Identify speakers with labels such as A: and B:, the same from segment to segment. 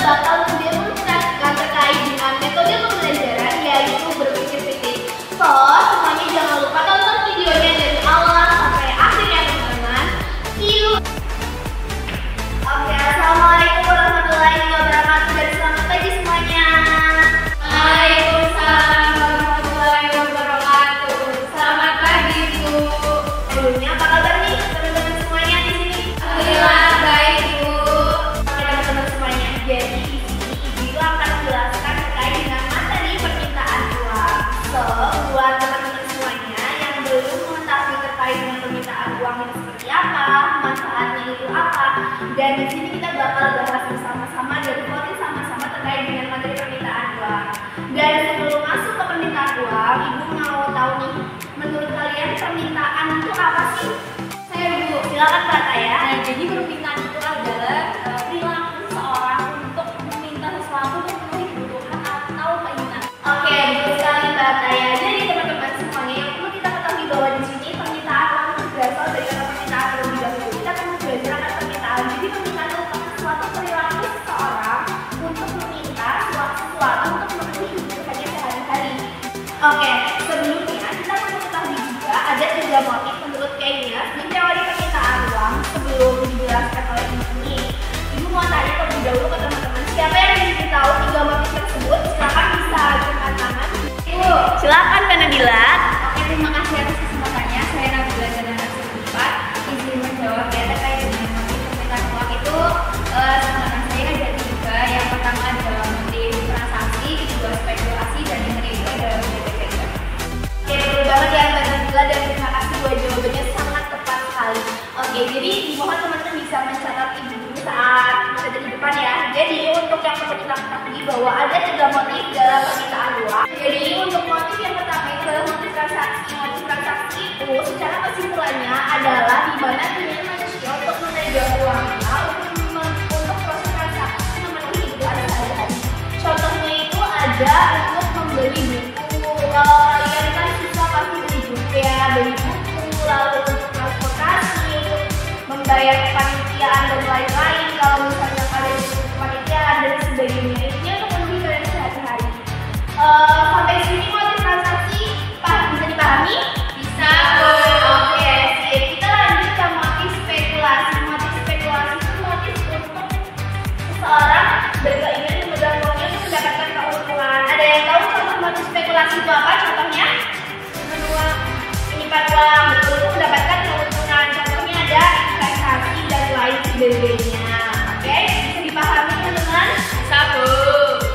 A: bakal mendemonstrasikan terkait dengan metode pembelajaran, yaitu berpikir kritis. So, semuanya jangan lupa tonton videonya dari awal sampai akhir ya teman-teman. See you. Oke, assalamualaikum warahmatullahi wabarakatuh dan selamat pagi semuanya.
B: Waalaikumsalam warahmatullahi wabarakatuh. Selamat pagi, Bu.
A: Sebelumnya apa kabar nih teman-teman semuanya di sini?
B: Alhamdulillah baik, Bu.
A: Oke teman-teman semuanya, jadi di sini Ibu akan menjelaskan terkait dengan materi permintaan uang. So, buat teman-teman semuanya yang belum mengetahui terkait dengan permintaan uang itu seperti apa, manfaatnya itu apa, dan di sini kita bakal bahas bersama-sama dan voting sama-sama terkait dengan materi permintaan uang. Dan sebelum masuk ke permintaan uang, Ibu mau tahu nih, menurut kalian permintaan itu apa sih?
B: Saya Bu.
A: Silakan Mbak Taya.
B: Nah, jadi permintaan itu adalah perilaku seseorang untuk meminta sesuatu untuk memenuhi kebutuhan atau keinginan.
A: Oke, betul sekali Mbak Taya. Jadi teman-teman semuanya yang perlu kita ketahui bahwa di sini permintaan uang itu berasal dari kata permintaan terlebih dahulu. Kita perlu belajar akan permintaan. Jadi permintaan merupakan suatu perilaku seseorang untuk meminta sesuatu untuk memenuhi kebutuhannya sehari-hari. Oke, sebelumnya kita perlu ketahui juga ada 3 motif menurut Keynes di teori permintaan uang. Sebelum dijelaskan oleh ini, Ibu mau tanya terlebih dahulu ke teman-teman, siapa yang ingin tahu 3 motif tersebut? Silakan bisa angkat tangan.
B: Bu.
A: Silakan Mbak Nabila.
B: Oke, terima kasih atas kesempatannya. Saya Nabila dan anak 4 izin menjawab ya terkait dengan motif permintaan uang itu. Kesempatan saya ada 3. Yang pertama adalah motif transaksi, kedua spekulasi, dan yang ketiga adalah motif trader.
A: Oke, betul banget ya Mbak Nabila dan terima kasih buat jawabannya sangat tepat sekali. Oke, jadi dimohon teman-teman bisa mencatat Ibu saat berada di depan ya. Jadi untuk yang perlu kita ketahui bahwa ada 3 motif dalam permintaan uang. Jadi untuk motif yang pertama itu adalah motif transaksi. Motif transaksi itu secara kesimpulannya adalah di mana tujuan manusia untuk memegang uangnya untuk proses transaksi memenuhi kebutuhan sehari-hari. Contohnya itu ada untuk membeli buku. Kalau kalian kan susah pasti beli buku ya, beli buku, lalu untuk transportasi, untuk membayar kepanitiaan dan lain-lain. Kalau misalnya kalian butuh kepanitiaan dan sebagainya, ini untuk memenuhi kalian sehari-hari. Sampai sini motif transaksi bisa dipahami?
B: Bisa,
A: Oke, sip. Kita lanjut ke motif spekulasi. Motif spekulasi itu motif untuk seseorang berkeinginan memegang uangnya untuk mendapatkan keuntungan. Ada yang tahu contoh motif spekulasi itu apa? Contohnya? Menyimpan uang, betul, untuk mendapatkan keuntungan. Contohnya ada investasi dan lain sebagainya. Oke, bisa dipahami teman-teman?
B: bisa, Bu.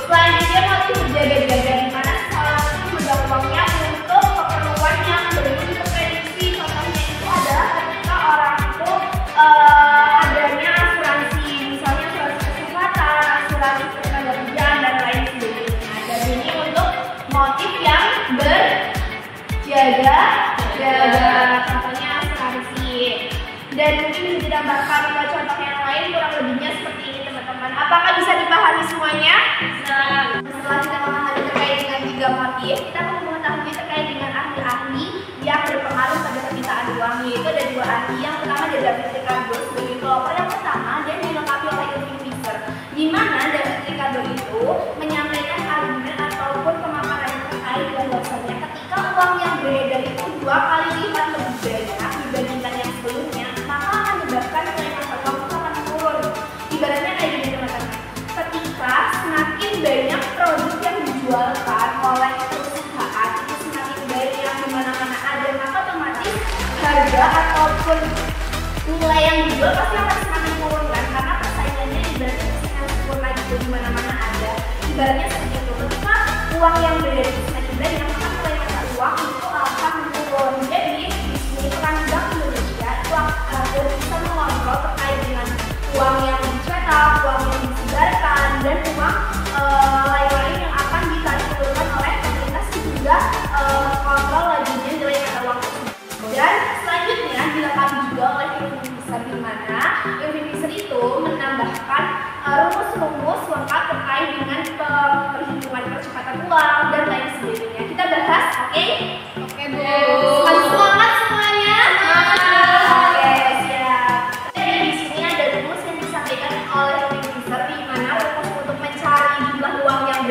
A: Selanjutnya motif berjaga-jaga, di mana seseorang itu memegang uangnya untuk keperluan yang belum terprediksi. Contohnya itu adalah ketika orang itu adanya asuransi, misalnya asuransi kesehatan, asuransi ketenagakerjaan dan lain sebagainya. Dan ini untuk motif yang berjaga-jaga, contohnya asuransi. Dan mungkin bisa ditambahkan contoh yang lain kurang lebihnya seperti ini teman-teman. Apakah bisa dipahami semuanya? Setelah kita memahami terkait dengan 3 motif, kita perlu mengetahui terkait dengan ahli-ahli yang berpengaruh pada permintaan uang, yaitu ada 2 ahli. Yang pertama ada David Ricardo sebagai pelopor yang pertama dan dilengkapi oleh Irving Fisher, di mana David Ricardo itu menyampaikan argumen ataupun pemaparan terkait dengan bahwasanya ketika uang yang beredar itu 2 kali lipat lebih banyak dibandingkan yang sebelumnya, maka akan menyebabkan nilai mata uang itu akan turun. Ibaratnya kayak gini teman-teman, ketika semakin banyak produk yang dijualkan oleh perusahaan itu semakin banyak di mana-mana ada, maka otomatis harga ataupun nilai yang dijual pasti akan semakin turun kan, karena persaingannya ibaratnya semakin sempurna gitu, di mana-mana ada. Ibaratnya seperti itu, ketika uang yang beredar itu semakin banyak, maka nilai mata uang itu akan turun. Jadi di sini peran Bank Indonesia itu akan bisa mengontrol terkait dengan uang yang dicetak, uang yang disebarkan, dan uang lain-lain yang akan disalurkan oleh pemerintah sehingga kontrol lajunya nilai mata uang tersebut. Dan selanjutnya dilengkapi juga oleh Irving Fisher, di mana Irving Fisher itu menambahkan rumus-rumus lengkap terkait dengan perhitungan percepatan uang dan lain sebagainya. Kita bahas, oke?
B: Oke, Bu.
A: Masih semangat semuanya? Oke, siap. Jadi di sini ada rumus yang disampaikan oleh Irving Fisher, di mana rumus untuk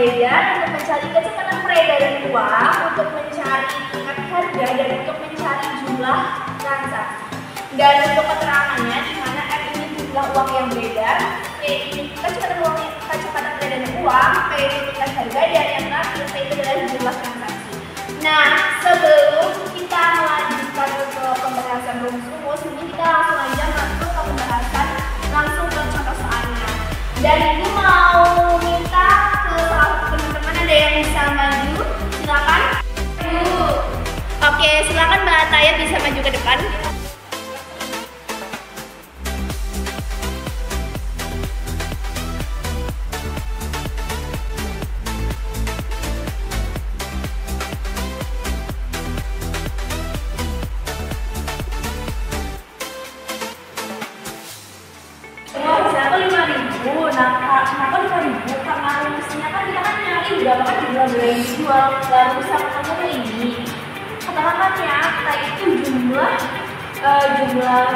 A: beredar untuk mencari kecepatan peredaran uang, untuk mencari tingkat harga, dan untuk mencari jumlah transaksi. Dan untuk keterangannya, di mana F ini jumlah uang yang beredar, P ini kecepatan peredaran uang, P ini tingkat harga, dan yang terakhir P itu adalah jumlah transaksi. Nah, sebelum kita melanjutkan ke pembahasan rumus-rumus, ini kita langsung aja masuk ke pembahasan langsung ke contoh soalnya. Dan ibu mau minta ke salah satu teman-teman ada yang bisa maju, silakan. Oke, silakan Mbak Ataya bisa maju ke depan. Kenapa 5.000? Karena rumusnya kan kita kan nyari berapa kan jumlah barang yang dijual, lalu sama kamu ini katakan ya kita itu jumlah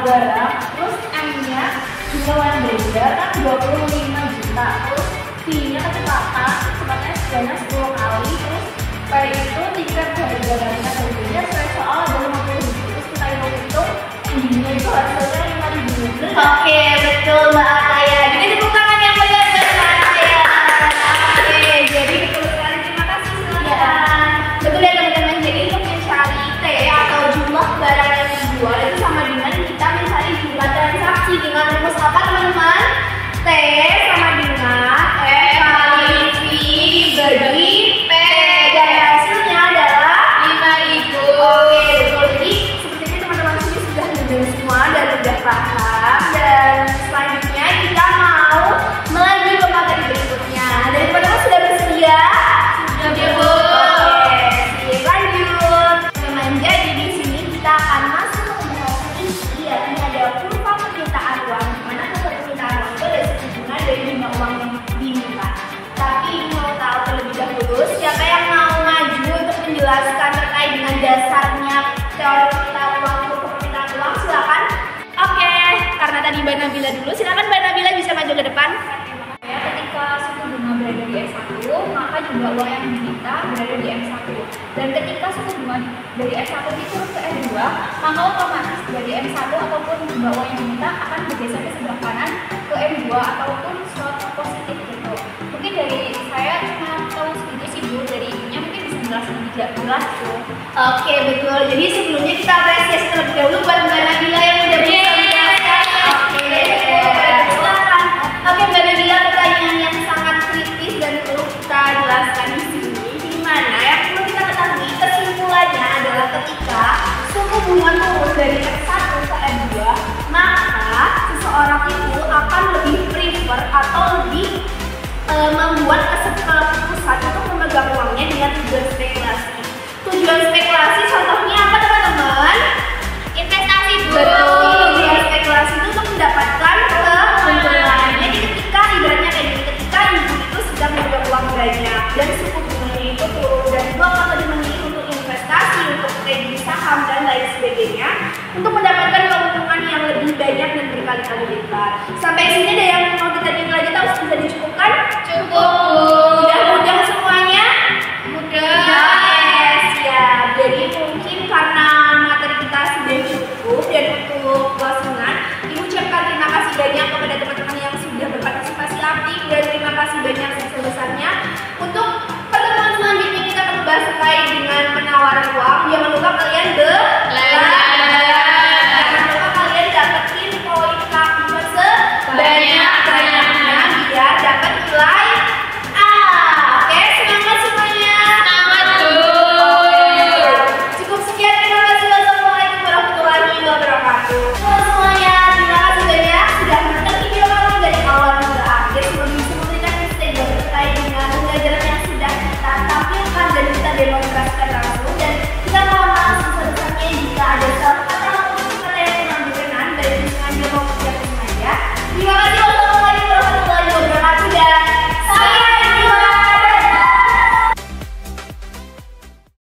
A: barang, terus M-nya jumlah yang beredar kan 25 juta, terus V-nya kecepatannya sebanyak 10 kali, terus P itu tingkat harga harganya sesuai soal ada 50.000, terus kita hitung endingnya itu hasilnya 5.000. Oke, betul Mbak Ataya. Jadi tepuk tangan yang meriah buat Mbak Ataya. Oke, jadi betul sekali, terima kasih silakan. Betul ya teman-teman, jadi untuk mencari T atau jumlah barang yang dijual itu sama dengan kita mencari jumlah transaksi dengan rumus apa teman-teman? T sama dengan F kali V bagi P, dan hasilnya adalah 5.000. Oke, betul. Jadi seperti ini teman-teman sudah mudah semua dan sudah paham. Dan selanjutnya kita mau melanjut ke materi berikutnya. Dan teman-teman sudah bersedia? Sudah, Bu. Oke, sip, lanjut. Teman, jadi di sini kita akan masuk ke pembahasan inti, yakni ada kurva permintaan uang. Mana kurva permintaan uang itu ada suku bunga dari jumlah uang yang diminta. Tapi mau tahu terlebih dahulu siapa yang mau maju untuk menjelaskan terkait dengan dasarnya teori permintaan uang, kurva permintaan uang, silakan. Oke, karena tadi Mbak Nabila dulu, silakan Mbak Nabila bisa maju ke depan.
B: Ketika suku bunga berada di F1, maka jumlah uang yang diminta berada di F1. Dan ketika suku bunga dari F1 diturun ke F2, maka otomatis dari M1 ataupun jumlah uang yang diminta akan bergeser ke sebelah kanan ke M2 ataupun slot positif gitu. Mungkin dari saya cuma tahu segitu sih Bu, dari ibunya mungkin bisa jelasin lebih jelas tuh.
A: Oke, betul. Jadi sebelumnya kita apresiasi terlebih dahulu buat Mbak Nabila yang udah bisa menjelaskan. Silakan. Oke, Mbak Nabila, pertanyaan yang sangat kritis dan perlu kita jelaskan di sini. Di mana yang perlu kita ketahui kesimpulannya adalah ketika suku bunga turun dari F1 ke F2, maka seseorang itu akan lebih prefer atau lebih membuat keputusan untuk memegang uangnya dengan tujuan spekulasi. Tujuan spekulasi contohnya apa teman-teman?
B: Investasi Bu.
A: Betul, tujuan spekulasi itu untuk mendapatkan keuntungan. Jadi ketika ibaratnya kayak gini, ketika ibu itu sedang memegang uang banyak dan suku bunganya itu turun dan ibu akan lebih memilih untuk investasi, untuk trading saham dan lain sebagainya untuk mendapatkan keuntungan yang lebih banyak dan berkali-kali lipat. Sampai sini ada yang mau ditanya lagi atau sudah dicukupkan?
B: Cukup.
A: Udah mudah semuanya?
B: Mudah.
A: Siap. Jadi mungkin karena materi kita sudah cukup dan untuk closingan, Ibu ucapkan terima kasih banyak kepada teman-teman yang sudah berpartisipasi aktif dan terima kasih banyak sebesar-besarnya. Untuk pertemuan selanjutnya kita akan membahas terkait dengan penawaran uang. Jangan lupa kalian